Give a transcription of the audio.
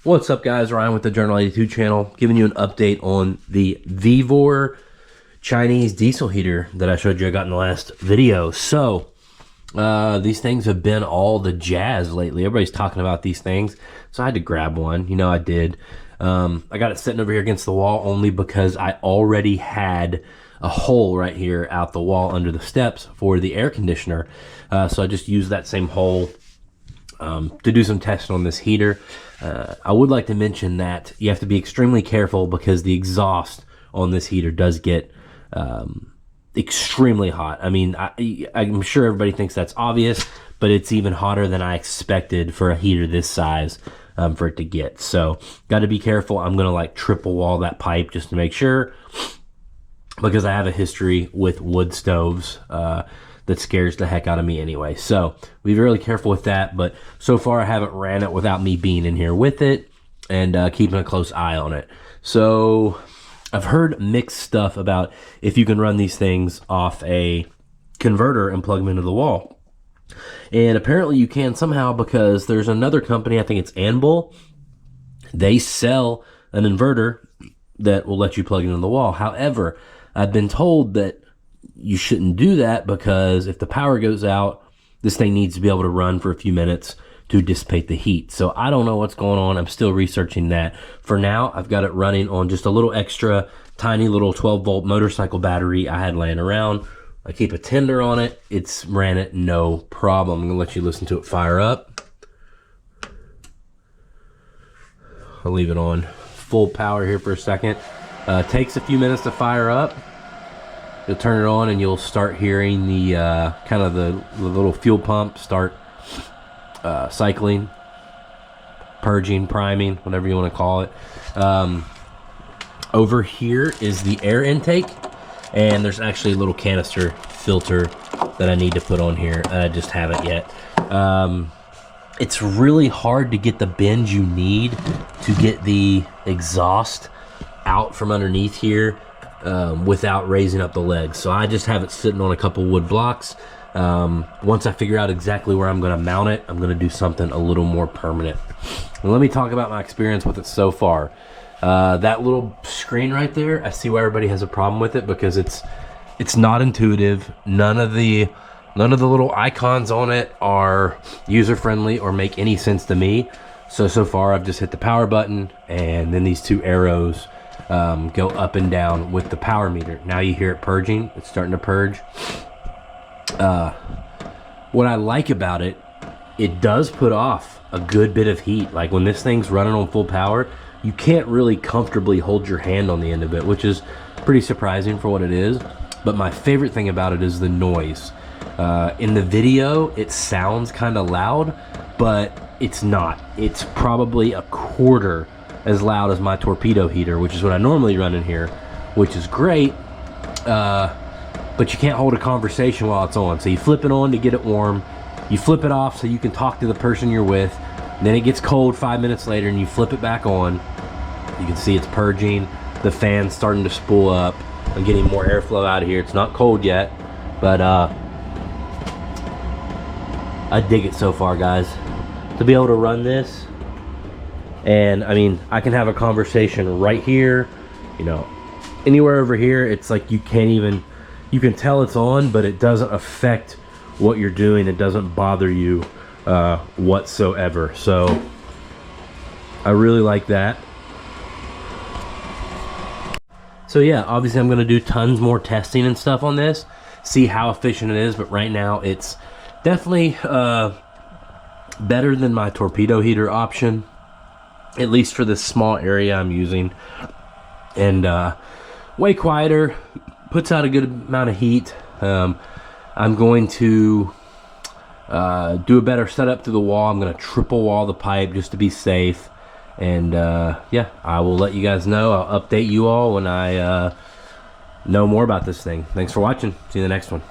What's up, guys? Ryan with the Journal 82 channel, giving you an update on the VEVOR Chinese diesel heater that I showed you I got in the last video. So these things have been all the jazz lately. Everybody's talking about these things, so I had to grab one. You know, I did. I got it sitting over here against the wall only because I already had a hole right here out the wall under the steps for the air conditioner. So I just used that same hole to do some testing on this heater. I would like to mention that you have to be extremely careful because the exhaust on this heater does get extremely hot. I mean, I'm sure everybody thinks that's obvious, but it's even hotter than I expected for a heater this size for it to get. So got to be careful. I'm going to like triple wall that pipe just to make sure, because I have a history with wood stoves that scares the heck out of me anyway. So be really careful with that. But so far I haven't ran it without me being in here with it and keeping a close eye on it. So I've heard mixed stuff about if you can run these things off a converter and plug them into the wall. And apparently you can somehow, because there's another company, I think it's Anvil. They sell an inverter that will let you plug it into the wall. However, I've been told that you shouldn't do that because if the power goes out, this thing needs to be able to run for a few minutes to dissipate the heat. So I don't know what's going on. I'm still researching that. For now, I've got it running on just a little extra tiny little 12-volt motorcycle battery I had laying around. I keep a tender on it. It's ran it no problem. I'm gonna let you listen to it fire up. I'll leave it on full power here for a second. Takes a few minutes to fire up. You'll turn it on and you'll start hearing the kind of the little fuel pump start cycling, purging, priming, whatever you want to call it. Over here is the air intake, and there's actually a little canister filter that I need to put on here. I just haven't yet. It's really hard to get the bend you need to get the exhaust out from underneath here without raising up the legs. So I just have it sitting on a couple wood blocks. Once I figure out exactly where I'm going to mount it, I'm going to do something a little more permanent. And let me talk about my experience with it so far. That little screen right there, I see why everybody has a problem with it, because it's not intuitive. None of the little icons on it are user-friendly or make any sense to me. So far I've just hit the power button, and then these two arrows go up and down with the power meter. Now you hear it purging. It's starting to purge. What I like about it, it does put off a good bit of heat. Like when this thing's running on full power, you can't really comfortably hold your hand on the end of it, which is pretty surprising for what it is. But my favorite thing about it is the noise. In the video, it sounds kind of loud, but it's not. It's probably a quarter as loud as my torpedo heater, which is what I normally run in here, which is great. But you can't hold a conversation while it's on. So you flip it on to get it warm. You flip it off so you can talk to the person you're with. Then it gets cold 5 minutes later and you flip it back on. You can see it's purging. The fan's starting to spool up. I'm getting more airflow out of here. It's not cold yet, but I dig it so far, guys. To be able to run this, and I mean, I can have a conversation right here, you know, anywhere over here. It's like you can't even, you can tell it's on, but it doesn't affect what you're doing. It doesn't bother you whatsoever. So I really like that. So yeah, obviously I'm going to do tons more testing and stuff on this, see how efficient it is, but right now it's definitely better than my torpedo heater option, at least for this small area I'm using, and way quieter, puts out a good amount of heat. I'm going to do a better setup through the wall. I'm going to triple wall the pipe just to be safe, and yeah, I will let you guys know. I'll update you all when I know more about this thing. Thanks for watching. See you in the next one.